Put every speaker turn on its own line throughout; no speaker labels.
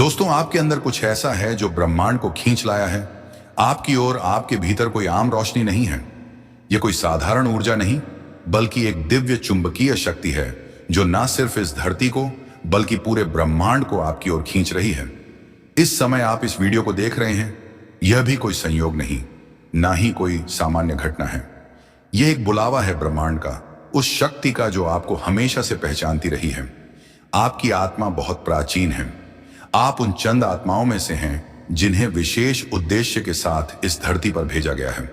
दोस्तों, आपके अंदर कुछ ऐसा है जो ब्रह्मांड को खींच लाया है आपकी ओर। आपके भीतर कोई आम रोशनी नहीं है, यह कोई साधारण ऊर्जा नहीं, बल्कि एक दिव्य चुंबकीय शक्ति है जो न सिर्फ इस धरती को बल्कि पूरे ब्रह्मांड को आपकी ओर खींच रही है। इस समय आप इस वीडियो को देख रहे हैं, यह भी कोई संयोग नहीं, ना ही कोई सामान्य घटना है। यह एक बुलावा है ब्रह्मांड का, उस शक्ति का जो आपको हमेशा से पहचानती रही है। आपकी आत्मा बहुत प्राचीन है। आप उन चंद आत्माओं में से हैं जिन्हें विशेष उद्देश्य के साथ इस धरती पर भेजा गया है।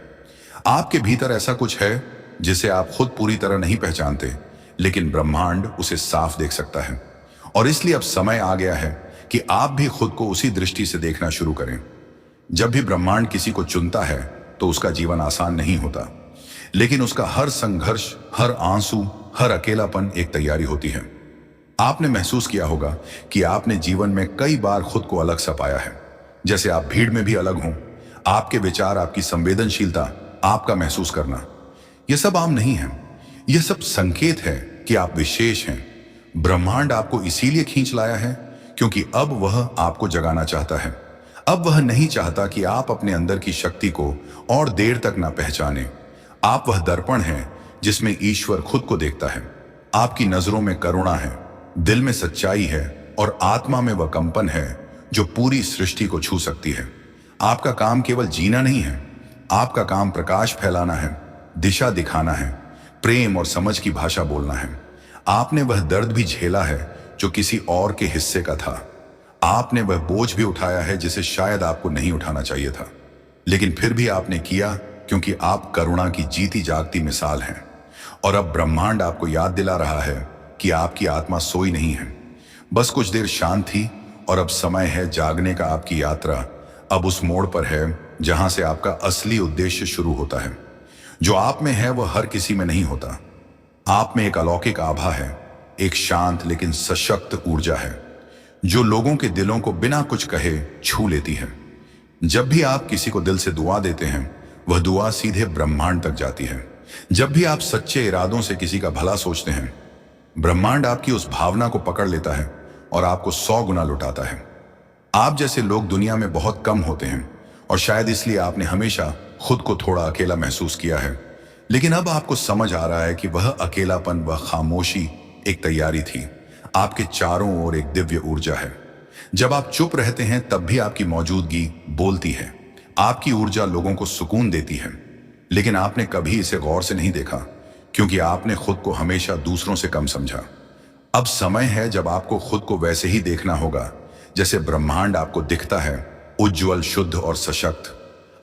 आपके भीतर ऐसा कुछ है जिसे आप खुद पूरी तरह नहीं पहचानते, लेकिन ब्रह्मांड उसे साफ देख सकता है। और इसलिए अब समय आ गया है कि आप भी खुद को उसी दृष्टि से देखना शुरू करें। जब भी ब्रह्मांड किसी को चुनता है तो उसका जीवन आसान नहीं होता, लेकिन उसका हर संघर्ष, हर आंसू, हर अकेलापन एक तैयारी होती है। आपने महसूस किया होगा कि आपने जीवन में कई बार खुद को अलग सा पाया है, जैसे आप भीड़ में भी अलग हों। आपके विचार, आपकी संवेदनशीलता, आपका महसूस करना, यह सब आम नहीं है। यह सब संकेत है कि आप विशेष हैं। ब्रह्मांड आपको इसीलिए खींच लाया है क्योंकि अब वह आपको जगाना चाहता है। अब वह नहीं चाहता कि आप अपने अंदर की शक्ति को और देर तक ना पहचाने। आप वह दर्पण हैं जिसमें ईश्वर खुद को देखता है। आपकी नजरों में करुणा है, दिल में सच्चाई है और आत्मा में वह कंपन है जो पूरी सृष्टि को छू सकती है। आपका काम केवल जीना नहीं है, आपका काम प्रकाश फैलाना है, दिशा दिखाना है, प्रेम और समझ की भाषा बोलना है। आपने वह दर्द भी झेला है जो किसी और के हिस्से का था। आपने वह बोझ भी उठाया है जिसे शायद आपको नहीं उठाना चाहिए था, लेकिन फिर भी आपने किया क्योंकि आप करुणा की जीती जागती मिसाल हैं। और अब ब्रह्मांड आपको याद दिला रहा है कि आपकी आत्मा सोई नहीं है, बस कुछ देर शांत थी और अब समय है जागने का। आपकी यात्रा अब उस मोड़ पर है जहां से आपका असली उद्देश्य शुरू होता है। जो आप में है वह हर किसी में नहीं होता। आप में एक अलौकिक आभा है, एक शांत लेकिन सशक्त ऊर्जा है जो लोगों के दिलों को बिना कुछ कहे छू लेती है। जब भी आप किसी को दिल से दुआ देते हैं, वह दुआ सीधे ब्रह्मांड तक जाती है। जब भी आप सच्चे इरादों से किसी का भला सोचते हैं, ब्रह्मांड आपकी उस भावना को पकड़ लेता है और आपको 100 गुना लुटाता है। आप जैसे लोग दुनिया में बहुत कम होते हैं और शायद इसलिए आपने हमेशा खुद को थोड़ा अकेला महसूस किया है। लेकिन अब आपको समझ आ रहा है कि वह अकेलापन, वह खामोशी एक तैयारी थी। आपके चारों ओर एक दिव्य ऊर्जा है। जब आप चुप रहते हैं तब भी आपकी मौजूदगी बोलती है। आपकी ऊर्जा लोगों को सुकून देती है, लेकिन आपने कभी इसे गौर से नहीं देखा क्योंकि आपने खुद को हमेशा दूसरों से कम समझा। अब समय है जब आपको खुद को वैसे ही देखना होगा जैसे ब्रह्मांड आपको दिखता है, उज्जवल, शुद्ध और सशक्त।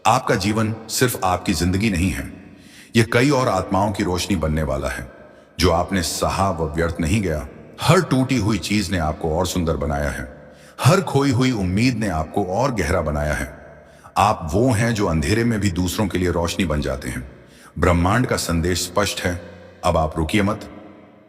आपका जीवन सिर्फ आपकी जिंदगी नहीं है, यह कई और आत्माओं की रोशनी बनने वाला है। जो आपने सहा वह व्यर्थ नहीं गया। हर टूटी हुई चीज ने आपको और सुंदर बनाया है। हर खोई हुई उम्मीद ने आपको और गहरा बनाया है। आप वो हैं जो अंधेरे में भी दूसरों के लिए रोशनी बन जाते हैं। ब्रह्मांड का संदेश स्पष्ट है, अब आप रुकिए मत।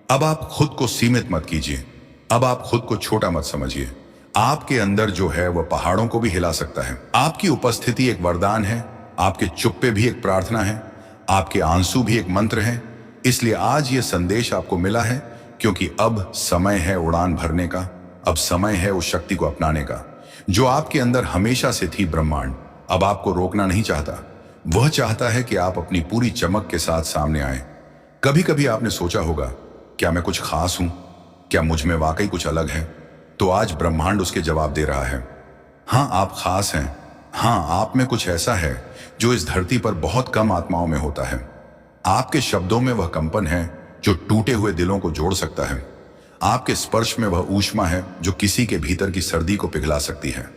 अब आप खुद को सीमित मत कीजिए। अब आप खुद को छोटा मत समझिए। आपके अंदर जो है वह पहाड़ों को भी हिला सकता है। आपकी उपस्थिति एक वरदान है, आपके चुप्पे भी एक प्रार्थना है, आपके आंसू भी एक मंत्र है। इसलिए आज यह संदेश आपको मिला है क्योंकि अब समय है उड़ान भरने का। अब समय है उस शक्ति को अपनाने का जो आपके अंदर हमेशा से थी। ब्रह्मांड अब आपको रोकना नहीं चाहता, वह चाहता है कि आप अपनी पूरी चमक के साथ सामने आए। कभी कभी आपने सोचा होगा, क्या मैं कुछ खास हूं? क्या मुझ में वाकई कुछ अलग है? तो आज ब्रह्मांड उसके जवाब दे रहा है। हां, आप खास हैं। हां, आप में कुछ ऐसा है जो इस धरती पर बहुत कम आत्माओं में होता है। आपके शब्दों में वह कंपन है जो टूटे हुए दिलों को जोड़ सकता है। आपके स्पर्श में वह ऊष्मा है जो किसी के भीतर की सर्दी को पिघला सकती है।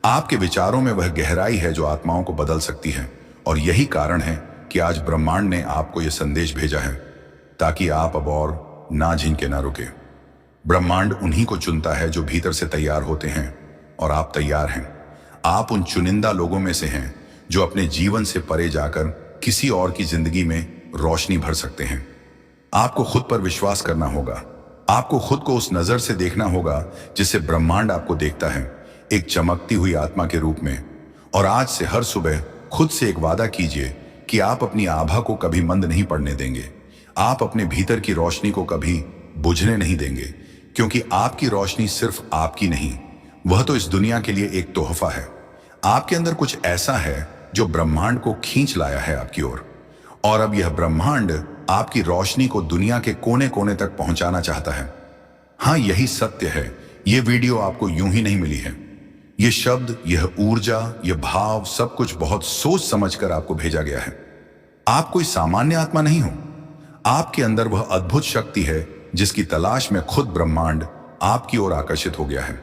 आपके विचारों में वह गहराई है जो आत्माओं को बदल सकती है। और यही कारण है कि आज ब्रह्मांड ने आपको यह संदेश भेजा है ताकि आप अब और ना झिझके ना रुके। ब्रह्मांड उन्हीं को चुनता है जो भीतर से तैयार होते हैं, और आप तैयार हैं। आप उन चुनिंदा लोगों में से हैं जो अपने जीवन से परे जाकर किसी और की जिंदगी में रोशनी भर सकते हैं। आपको खुद पर विश्वास करना होगा। आपको खुद को उस नजर से देखना होगा जिससे ब्रह्मांड आपको देखता है, एक चमकती हुई आत्मा के रूप में। और आज से हर सुबह खुद से एक वादा कीजिए कि आप अपनी आभा को कभी मंद नहीं पड़ने देंगे। आप अपने भीतर की रोशनी को कभी बुझने नहीं देंगे, क्योंकि आपकी रोशनी सिर्फ आपकी नहीं वह तो इस दुनिया के लिए एक तोहफा है। आपके अंदर कुछ ऐसा है जो ब्रह्मांड को खींच लाया है आपकी ओर, और अब यह ब्रह्मांड आपकी रोशनी को दुनिया के कोने कोने तक पहुंचाना चाहता है। हाँ, यही सत्य है। यह वीडियो आपको यूं ही नहीं मिली है। ये शब्द, यह ऊर्जा, यह भाव, सब कुछ बहुत सोच समझकर आपको भेजा गया है। आप कोई सामान्य आत्मा नहीं हो। आपके अंदर वह अद्भुत शक्ति है जिसकी तलाश में खुद ब्रह्मांड आपकी ओर आकर्षित हो गया है।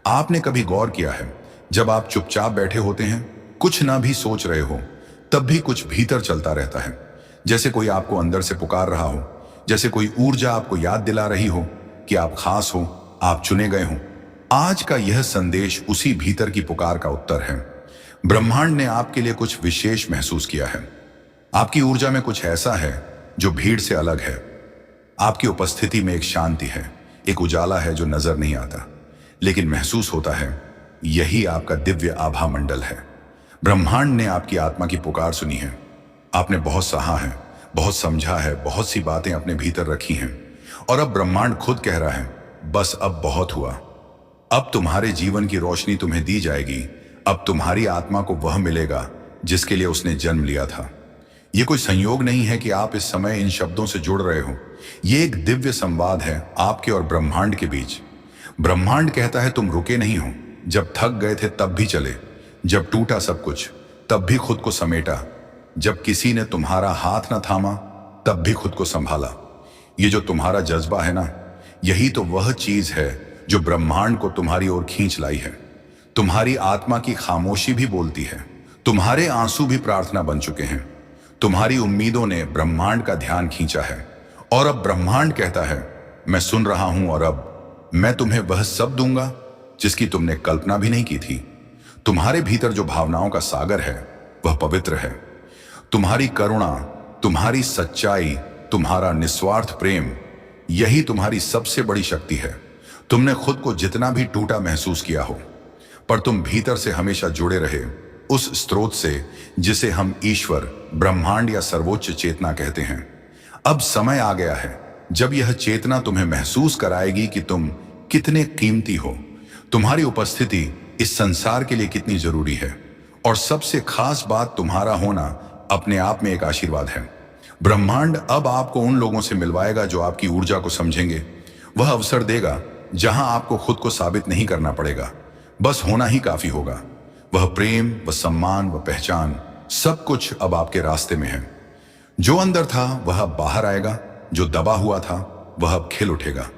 आपने कभी गौर किया है, जब आप चुपचाप बैठे होते हैं, कुछ ना भी सोच रहे हो, तब भी कुछ भीतर चलता रहता है, जैसे कोई आपको अंदर से पुकार रहा हो, जैसे कोई ऊर्जा आपको याद दिला रही हो कि आप खास हो, आप चुने गए हो। आज का यह संदेश उसी भीतर की पुकार का उत्तर है। ब्रह्मांड ने आपके लिए कुछ विशेष महसूस किया है। आपकी ऊर्जा में कुछ ऐसा है जो भीड़ से अलग है। आपकी उपस्थिति में एक शांति है, एक उजाला है जो नजर नहीं आता, लेकिन महसूस होता है। यही आपका दिव्य आभा मंडल है। ब्रह्मांड ने आपकी आत्मा की पुकार सुनी है। आपने बहुत सहा है, बहुत समझा है, बहुत सी बातें अपने भीतर रखी हैं, और अब ब्रह्मांड खुद कह रहा है, बस अब बहुत हुआ। अब तुम्हारे जीवन की रोशनी तुम्हें दी जाएगी। अब तुम्हारी आत्मा को वह मिलेगा जिसके लिए उसने जन्म लिया था। यह कोई संयोग नहीं है कि आप इस समय इन शब्दों से जुड़ रहे हो। यह एक दिव्य संवाद है आपके और ब्रह्मांड के बीच। ब्रह्मांड कहता है, तुम रुके नहीं हो। जब थक गए थे तब भी चले, जब टूटा सब कुछ तब भी खुद को समेटा, जब किसी ने तुम्हारा हाथ न थामा तब भी खुद को संभाला। ये जो तुम्हारा जज्बा है ना, यही तो वह चीज है जो ब्रह्मांड को तुम्हारी ओर खींच लाई है। तुम्हारी आत्मा की खामोशी भी बोलती है, तुम्हारे आंसू भी प्रार्थना बन चुके हैं, तुम्हारी उम्मीदों ने ब्रह्मांड का ध्यान खींचा है। और अब ब्रह्मांड कहता है, मैं सुन रहा हूं, और अब मैं तुम्हें वह सब दूंगा जिसकी तुमने कल्पना भी नहीं की थी। तुम्हारे भीतर जो भावनाओं का सागर है वह पवित्र है। तुम्हारी करुणा, तुम्हारी सच्चाई, तुम्हारा निस्वार्थ प्रेम, यही तुम्हारी सबसे बड़ी शक्ति है। तुमने खुद को जितना भी टूटा महसूस किया हो, पर तुम भीतर से हमेशा जुड़े रहे उस स्रोत से जिसे हम ईश्वर, ब्रह्मांड या सर्वोच्च चेतना कहते हैं। अब समय आ गया है जब यह चेतना तुम्हें महसूस कराएगी कि तुम कितने कीमती हो, तुम्हारी उपस्थिति इस संसार के लिए कितनी जरूरी है, और सबसे खास बात, तुम्हारा होना अपने आप में एक आशीर्वाद है। ब्रह्मांड अब आपको उन लोगों से मिलवाएगा जो आपकी ऊर्जा को समझेंगे। वह अवसर देगा जहां आपको खुद को साबित नहीं करना पड़ेगा, बस होना ही काफी होगा। वह प्रेम, वह सम्मान, वह पहचान, सब कुछ अब आपके रास्ते में है। जो अंदर था वह अब बाहर आएगा, जो दबा हुआ था वह अब खिल उठेगा।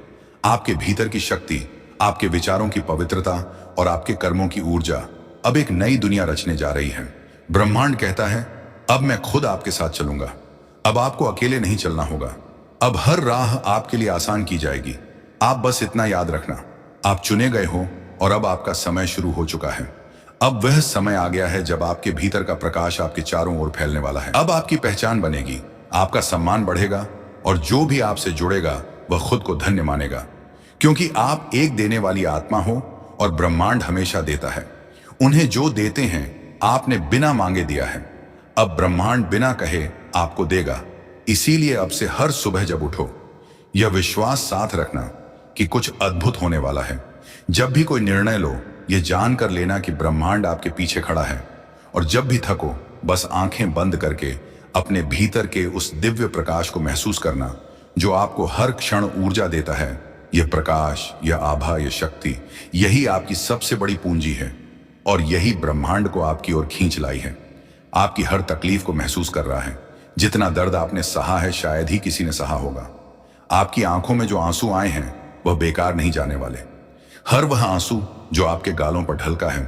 आपके भीतर की शक्ति, आपके विचारों की पवित्रता और आपके कर्मों की ऊर्जा अब एक नई दुनिया रचने जा रही है। ब्रह्मांड कहता है, अब मैं खुद आपके साथ चलूंगा। अब आपको अकेले नहीं चलना होगा। अब हर राह आपके लिए आसान की जाएगी। आप बस इतना याद रखना, आप चुने गए हो, और अब आपका समय शुरू हो चुका है। अब वह समय आ गया है जब आपके भीतर का प्रकाश आपके चारों ओर फैलने वाला है। अब आपकी पहचान बनेगी, आपका सम्मान बढ़ेगा, और जो भी आपसे जुड़ेगा वह खुद को धन्य मानेगा, क्योंकि आप एक देने वाली आत्मा हो और ब्रह्मांड हमेशा देता है। उन्हें जो देते हैं आपने बिना मांगे दिया है। अब ब्रह्मांड बिना कहे आपको देगा। इसीलिए अब से हर सुबह जब उठो, यह विश्वास साथ रखना कि कुछ अद्भुत होने वाला है। जब भी कोई निर्णय लो, यह जानकर लेना कि ब्रह्मांड आपके पीछे खड़ा है। और जब भी थको, बस आंखें बंद करके अपने भीतर के उस दिव्य प्रकाश को महसूस करना जो आपको हर क्षण ऊर्जा देता है। यह प्रकाश, यह आभा, यह शक्ति, यही आपकी सबसे बड़ी पूंजी है, और यही ब्रह्मांड को आपकी ओर खींच लाई है। आपकी हर तकलीफ को महसूस कर रहा है। जितना दर्द आपने सहा है शायद ही किसी ने सहा होगा। आपकी आंखों में जो आंसू आए हैं वह बेकार नहीं जाने वाले। हर वह आंसू जो आपके गालों पर ढलका है,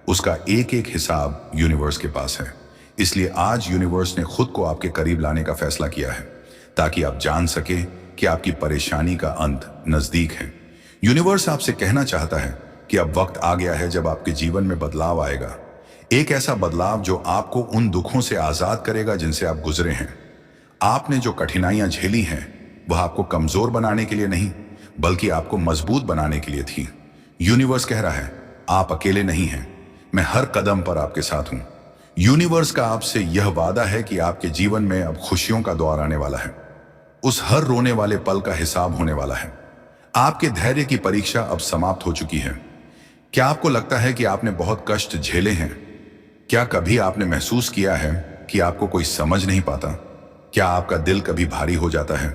उसका एक एक हिसाब यूनिवर्स के पास है। इसलिए आज यूनिवर्स ने खुद को आपके करीब लाने का फैसला किया है, ताकि आप जान सके कि आपकी परेशानी का अंत नजदीक है। यूनिवर्स आपसे कहना चाहता है कि अब वक्त आ गया है जब आपके जीवन में बदलाव आएगा। एक ऐसा बदलाव जो आपको उन दुखों से आजाद करेगा जिनसे आप गुजरे हैं। आपने जो कठिनाइयां झेली हैं वह आपको कमजोर बनाने के लिए नहीं, बल्कि आपको मजबूत बनाने के लिए थी। यूनिवर्स कह रहा है, आप अकेले नहीं हैं, मैं हर कदम पर आपके साथ हूं। यूनिवर्स का आपसे यह वादा है कि आपके जीवन में अब खुशियों का दौर आने वाला है। उस हर रोने वाले पल का हिसाब होने वाला है। आपके धैर्य की परीक्षा अब समाप्त हो चुकी है। क्या आपको लगता है कि आपने बहुत कष्ट झेले हैं? क्या कभी आपने महसूस किया है कि आपको कोई समझ नहीं पाता? क्या आपका दिल कभी भारी हो जाता है?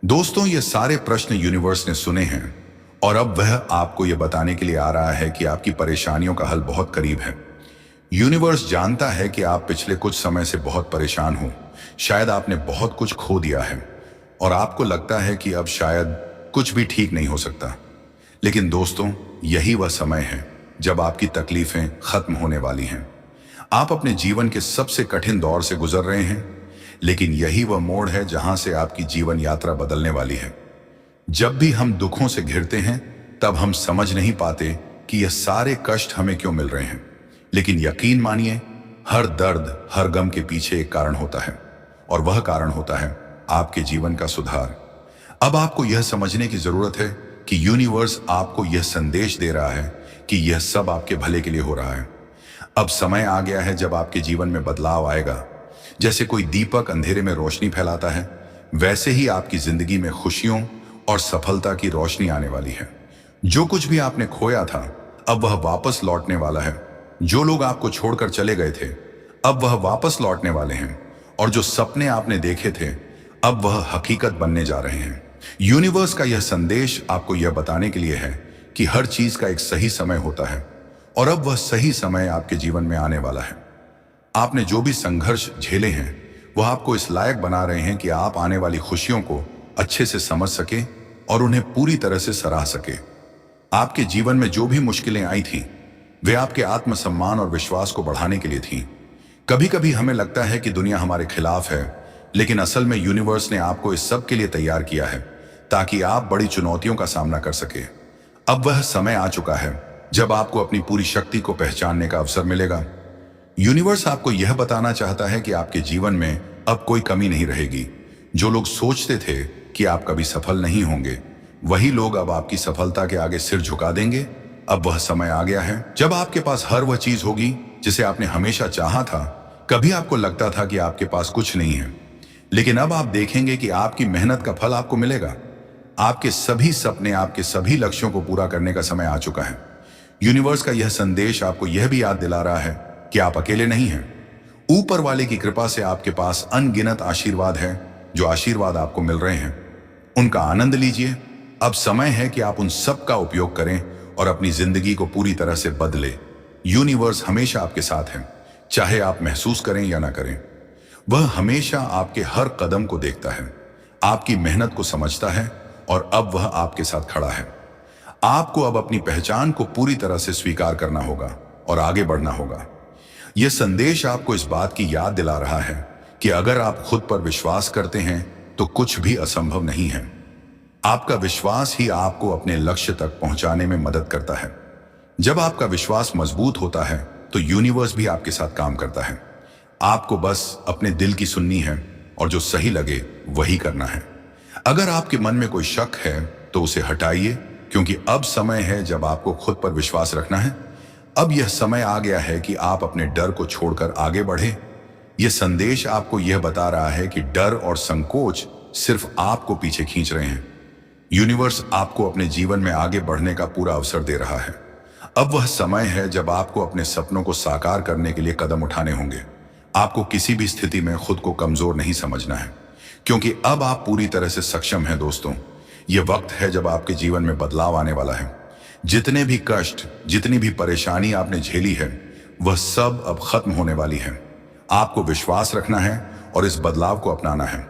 दोस्तों, ये सारे प्रश्न यूनिवर्स ने सुने हैं और अब वह आपको यह बताने के लिए आ रहा है कि आपकी परेशानियों का हल बहुत करीब है। यूनिवर्स जानता है कि आप पिछले कुछ समय से बहुत परेशान हो। शायद आपने बहुत कुछ खो दिया है और आपको लगता है कि अब शायद कुछ भी ठीक नहीं हो सकता। लेकिन दोस्तों, यही वह समय है जब आपकी तकलीफें खत्म होने वाली हैं। आप अपने जीवन के सबसे कठिन दौर से गुजर रहे हैं, लेकिन यही वह मोड़ है जहां से आपकी जीवन यात्रा बदलने वाली है। जब भी हम दुखों से घिरते हैं, तब हम समझ नहीं पाते कि यह सारे कष्ट हमें क्यों मिल रहे हैं। लेकिन यकीन मानिए, हर दर्द, हर गम के पीछे एक कारण होता है और वह कारण होता है आपके जीवन का सुधार। अब आपको यह समझने की जरूरत है कि यूनिवर्स आपको यह संदेश दे रहा है कि यह सब आपके भले के लिए हो रहा है। अब समय आ गया है जब आपके जीवन में बदलाव आएगा। जैसे कोई दीपक अंधेरे में रोशनी फैलाता है, वैसे ही आपकी जिंदगी में खुशियों और सफलता की रोशनी आने वाली है। जो कुछ भी आपने खोया था, अब वह वापस लौटने वाला है। जो लोग आपको छोड़कर चले गए थे, अब वह वापस लौटने वाले हैं। और जो सपने आपने देखे थे, अब वह हकीकत बनने जा रहे हैं। यूनिवर्स का यह संदेश आपको यह बताने के लिए है कि हर चीज का एक सही समय होता है और अब वह सही समय आपके जीवन में आने वाला है। आपने जो भी संघर्ष झेले हैं, वह आपको इस लायक बना रहे हैं कि आप आने वाली खुशियों को अच्छे से समझ सके और उन्हें पूरी तरह से सराह सके। आपके जीवन में जो भी मुश्किलें आई थी, वे आपके आत्मसम्मान और विश्वास को बढ़ाने के लिए थी। कभी कभी हमें लगता है कि दुनिया हमारे खिलाफ है, लेकिन असल में यूनिवर्स ने आपको इस सब के लिए तैयार किया है ताकि आप बड़ी चुनौतियों का सामना कर सके। अब वह समय आ चुका है जब आपको अपनी पूरी शक्ति को पहचानने का अवसर मिलेगा। यूनिवर्स आपको यह बताना चाहता है कि आपके जीवन में अब कोई कमी नहीं रहेगी। जो लोग सोचते थे कि आप कभी सफल नहीं होंगे, वही लोग अब आपकी सफलता के आगे सिर झुका देंगे। अब वह समय आ गया है जब आपके पास हर वह चीज होगी जिसे आपने हमेशा चाहा था। कभी आपको लगता था कि आपके पास कुछ नहीं है, लेकिन अब आप देखेंगे कि आपकी मेहनत का फल आपको मिलेगा। आपके सभी सपने, आपके सभी लक्ष्यों को पूरा करने का समय आ चुका है। यूनिवर्स का यह संदेश आपको यह भी याद दिला रहा है कि आप अकेले नहीं हैं। ऊपर वाले की कृपा से आपके पास अनगिनत आशीर्वाद है। जो आशीर्वाद आपको मिल रहे हैं, उनका आनंद लीजिए। अब समय है कि आप उन सब का उपयोग करें और अपनी जिंदगी को पूरी तरह से बदले। यूनिवर्स हमेशा आपके साथ है, चाहे आप महसूस करें या ना करें। वह हमेशा आपके हर कदम को देखता है, आपकी मेहनत को समझता है और अब वह आपके साथ खड़ा है। आपको अब अपनी पहचान को पूरी तरह से स्वीकार करना होगा और आगे बढ़ना होगा। यह संदेश आपको इस बात की याद दिला रहा है कि अगर आप खुद पर विश्वास करते हैं तो कुछ भी असंभव नहीं है। आपका विश्वास ही आपको अपने लक्ष्य तक पहुंचाने में मदद करता है। जब आपका विश्वास मजबूत होता है तो यूनिवर्स भी आपके साथ काम करता है। आपको बस अपने दिल की सुननी है और जो सही लगे वही करना है। अगर आपके मन में कोई शक है तो उसे हटाइए, क्योंकि अब समय है जब आपको खुद पर विश्वास रखना है। अब यह समय आ गया है कि आप अपने डर को छोड़कर आगे बढ़े। यह संदेश आपको यह बता रहा है कि डर और संकोच सिर्फ आपको पीछे खींच रहे हैं। यूनिवर्स आपको अपने जीवन में आगे बढ़ने का पूरा अवसर दे रहा है। अब वह समय है जब आपको अपने सपनों को साकार करने के लिए कदम उठाने होंगे। आपको किसी भी स्थिति में खुद को कमजोर नहीं समझना है, क्योंकि अब आप पूरी तरह से सक्षम हैं। दोस्तों, यह वक्त है जब आपके जीवन में बदलाव आने वाला है। जितने भी कष्ट, जितनी भी परेशानी आपने झेली है, वह सब अब खत्म होने वाली है। आपको विश्वास रखना है और इस बदलाव को अपनाना है।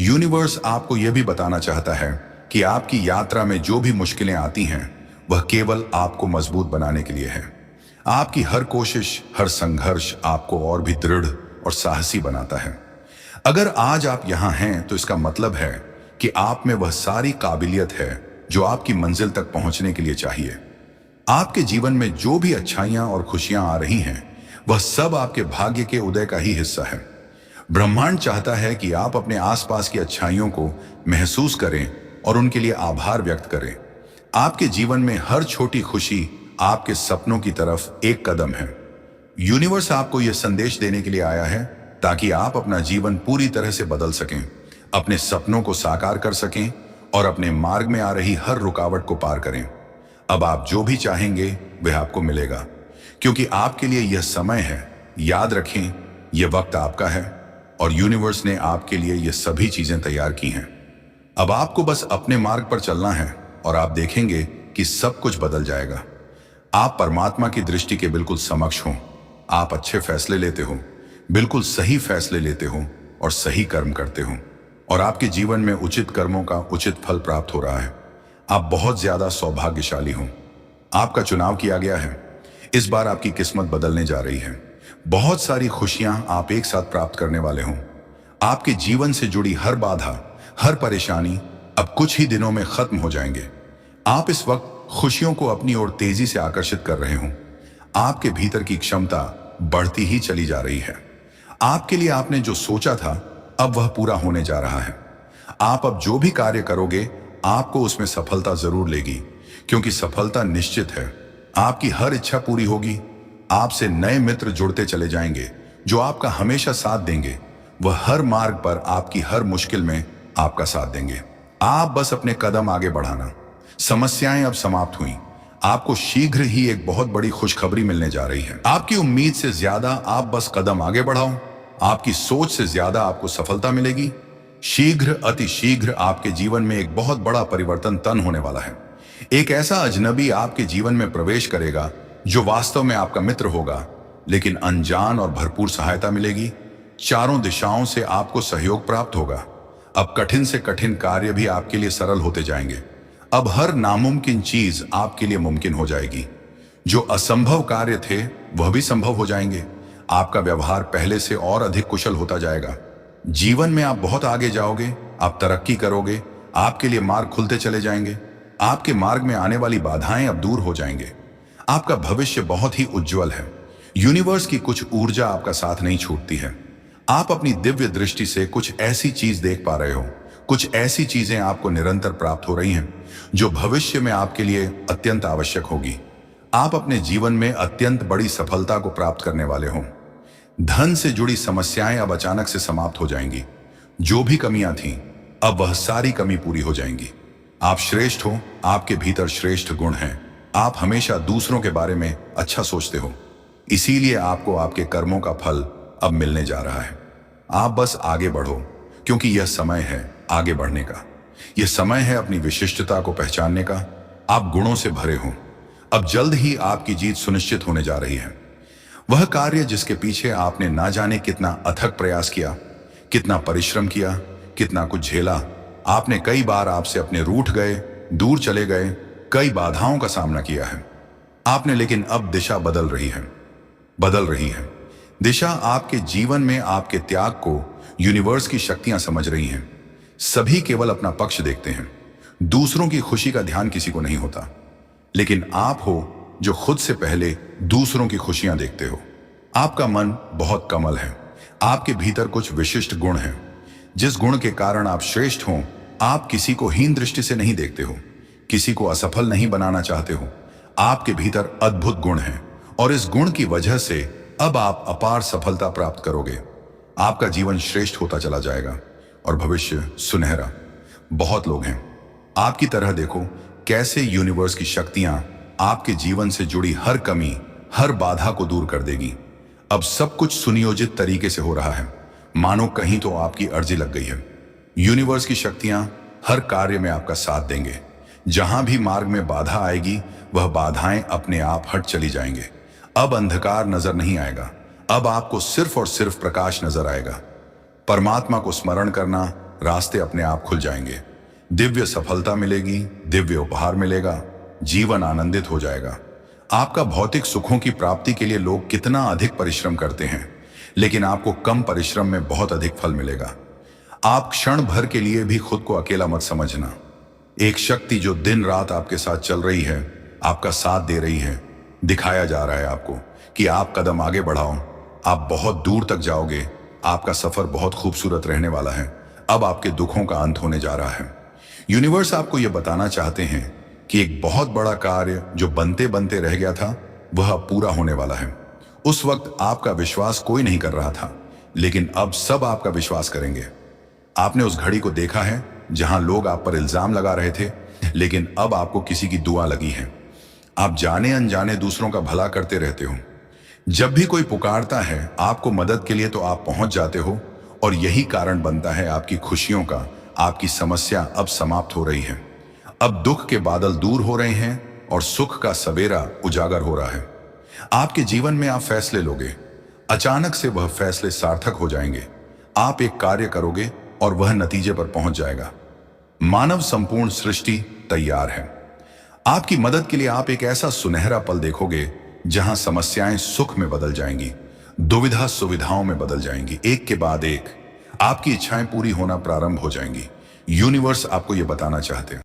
यूनिवर्स आपको यह भी बताना चाहता है कि आपकी यात्रा में जो भी मुश्किलें आती हैं, वह केवल आपको मजबूत बनाने के लिए है। आपकी हर कोशिश, हर संघर्ष आपको और भी दृढ़ और साहसी बनाता है। अगर आज आप यहां हैं तो इसका मतलब है कि आप में वह सारी काबिलियत है जो आपकी मंजिल तक पहुंचने के लिए चाहिए। आपके जीवन में जो भी अच्छाइयां और खुशियां आ रही हैं, वह सब आपके भाग्य के उदय का ही हिस्सा है। ब्रह्मांड चाहता है कि आप अपने आसपास की अच्छाइयों को महसूस करें और उनके लिए आभार व्यक्त करें। आपके जीवन में हर छोटी खुशी आपके सपनों की तरफ एक कदम है। यूनिवर्स आपको यह संदेश देने के लिए आया है ताकि आप अपना जीवन पूरी तरह से बदल सकें, अपने सपनों को साकार कर सकें और अपने मार्ग में आ रही हर रुकावट को पार करें। अब आप जो भी चाहेंगे वह आपको मिलेगा, क्योंकि आपके लिए यह समय है। याद रखें, यह वक्त आपका है और यूनिवर्स ने आपके लिए यह सभी चीजें तैयार की हैं। अब आपको बस अपने मार्ग पर चलना है और आप देखेंगे कि सब कुछ बदल जाएगा। आप परमात्मा की दृष्टि के बिल्कुल समक्ष हो। आप अच्छे फैसले लेते हो, बिल्कुल सही फैसले लेते हो और सही कर्म करते हो, और आपके जीवन में उचित कर्मों का उचित फल प्राप्त हो रहा है। आप बहुत ज्यादा सौभाग्यशाली हो। आपका चुनाव किया गया है। इस बार आपकी किस्मत बदलने जा रही है। बहुत सारी खुशियां आप एक साथ प्राप्त करने वाले हो। आपके जीवन से जुड़ी हर बाधा, हर परेशानी अब कुछ ही दिनों में खत्म हो जाएंगे। आप इस वक्त खुशियों को अपनी ओर तेजी से आकर्षित कर रहे हो। आपके भीतर की क्षमता बढ़ती ही चली जा रही है। आपके लिए आपने जो सोचा था अब वह पूरा होने जा रहा है। आप अब जो भी कार्य करोगे आपको उसमें सफलता जरूर लेगी, क्योंकि सफलता निश्चित है। आपकी हर इच्छा पूरी होगी। आपसे नए मित्र जुड़ते चले जाएंगे जो आपका हमेशा साथ देंगे। वह हर मार्ग पर आपकी हर मुश्किल में आपका साथ देंगे। आप बस अपने कदम आगे बढ़ाना। समस्याएं अब समाप्त हुई। आपको शीघ्र ही एक बहुत बड़ी खुशखबरी मिलने जा रही है। आपकी उम्मीद से ज्यादा आप बस कदम आगे बढ़ाओ। आपकी सोच से ज्यादा आपको सफलता मिलेगी। शीघ्र, अति शीघ्र आपके जीवन में एक बहुत बड़ा परिवर्तन तन होने वाला है। एक ऐसा अजनबी आपके जीवन में प्रवेश करेगा जो वास्तव में आपका मित्र होगा, लेकिन अनजान और भरपूर सहायता मिलेगी। चारों दिशाओं से आपको सहयोग प्राप्त होगा। अब कठिन से कठिन कार्य भी आपके लिए सरल होते जाएंगे। अब हर नामुमकिन चीज आपके लिए मुमकिन हो जाएगी। जो असंभव कार्य थे वह भी संभव हो जाएंगे। आपका व्यवहार पहले से और अधिक कुशल होता जाएगा। जीवन में आप बहुत आगे जाओगे। आप तरक्की करोगे। आपके लिए मार्ग खुलते चले जाएंगे। आपके मार्ग में आने वाली बाधाएं अब दूर हो जाएंगे। आपका भविष्य बहुत ही उज्जवल है। यूनिवर्स की कुछ ऊर्जा आपका साथ नहीं छूटती है। आप अपनी दिव्य दृष्टि से कुछ ऐसी चीज देख पा रहे हो। कुछ ऐसी चीजें आपको निरंतर प्राप्त हो रही हैं जो भविष्य में आपके लिए अत्यंत आवश्यक होगी। आप अपने जीवन में अत्यंत बड़ी सफलता को प्राप्त करने वाले हो। धन से जुड़ी समस्याएं अब अचानक से समाप्त हो जाएंगी। जो भी कमियां थीं अब वह सारी कमी पूरी हो जाएंगी। आप श्रेष्ठ हो। आपके भीतर श्रेष्ठ गुण हैं। आप हमेशा दूसरों के बारे में अच्छा सोचते हो, इसीलिए आपको आपके कर्मों का फल अब मिलने जा रहा है। आप बस आगे बढ़ो, क्योंकि यह समय है आगे बढ़ने का। यह समय है अपनी विशिष्टता को पहचानने का। आप गुणों से भरे हो। अब जल्द ही आपकी जीत सुनिश्चित होने जा रही है। वह कार्य जिसके पीछे आपने ना जाने कितना अथक प्रयास किया, कितना परिश्रम किया, कितना कुछ झेला। आपने कई बार आपसे अपने रूठ गए, दूर चले गए, कई बाधाओं का सामना किया है आपने, लेकिन अब दिशा बदल रही है। दिशा आपके जीवन में आपके त्याग को यूनिवर्स की शक्तियां समझ रही हैं। सभी केवल अपना पक्ष देखते हैं। दूसरों की खुशी का ध्यान किसी को नहीं होता, लेकिन आप हो जो खुद से पहले दूसरों की खुशियां देखते हो। आपका मन बहुत कमल है। आपके भीतर कुछ विशिष्ट गुण हैं, जिस गुण के कारण आप श्रेष्ठ हो। आप किसी को हीन दृष्टि से नहीं देखते हो, किसी को असफल नहीं बनाना चाहते हो। आपके भीतर अद्भुत गुण हैं और इस गुण की वजह से अब आप अपार सफलता प्राप्त करोगे। आपका जीवन श्रेष्ठ होता चला जाएगा और भविष्य सुनहरा। बहुत लोग हैं आपकी तरह। देखो कैसे यूनिवर्स की शक्तियां आपके जीवन से जुड़ी हर कमी, हर बाधा को दूर कर देगी। अब सब कुछ सुनियोजित तरीके से हो रहा है, मानो कहीं तो आपकी अर्जी लग गई है। यूनिवर्स की शक्तियां हर कार्य में आपका साथ देंगे। जहां भी मार्ग में बाधा आएगी वह बाधाएं अपने आप हट चली जाएंगे। अब अंधकार नजर नहीं आएगा। अब आपको सिर्फ और सिर्फ प्रकाश नजर आएगा। परमात्मा को स्मरण करना, रास्ते अपने आप खुल जाएंगे। दिव्य सफलता मिलेगी, दिव्य उपहार मिलेगा, जीवन आनंदित हो जाएगा। आपका भौतिक सुखों की प्राप्ति के लिए लोग कितना अधिक परिश्रम करते हैं, लेकिन आपको कम परिश्रम में बहुत अधिक फल मिलेगा। आप क्षण भर के लिए भी खुद को अकेला मत समझना। एक शक्ति जो दिन रात आपके साथ चल रही है, आपका साथ दे रही है। दिखाया जा रहा है आपको कि आप कदम आगे बढ़ाओ, आप बहुत दूर तक जाओगे। आपका सफर बहुत खूबसूरत रहने वाला है। अब आपके दुखों का अंत होने जा रहा है। यूनिवर्स आपको यह बताना चाहते हैं कि एक बहुत बड़ा कार्य जो बनते बनते रह गया था वह अब पूरा होने वाला है। उस वक्त आपका विश्वास कोई नहीं कर रहा था, लेकिन अब सब आपका विश्वास करेंगे। आपने उस घड़ी को देखा है जहां लोग आप पर इल्जाम लगा रहे थे, लेकिन अब आपको किसी की दुआ लगी है। आप जाने अनजाने दूसरों का भला करते रहते हो। जब भी कोई पुकारता है आपको मदद के लिए तो आप पहुंच जाते हो, और यही कारण बनता है आपकी खुशियों का। आपकी समस्या अब समाप्त हो रही है। अब दुख के बादल दूर हो रहे हैं और सुख का सवेरा उजागर हो रहा है। आपके जीवन में आप फैसले लोगे, अचानक से वह फैसले सार्थक हो जाएंगे। आप एक कार्य करोगे और वह नतीजे पर पहुंच जाएगा। मानव संपूर्ण सृष्टि तैयार है। आपकी मदद के लिए आप एक ऐसा सुनहरा पल देखोगे जहां समस्याएं सुख में बदल जाएंगी, दुविधा सुविधाओं में बदल जाएंगी। एक के बाद एक आपकी इच्छाएं पूरी होना प्रारंभ हो जाएंगी। यूनिवर्स आपको यह बताना चाहते हैं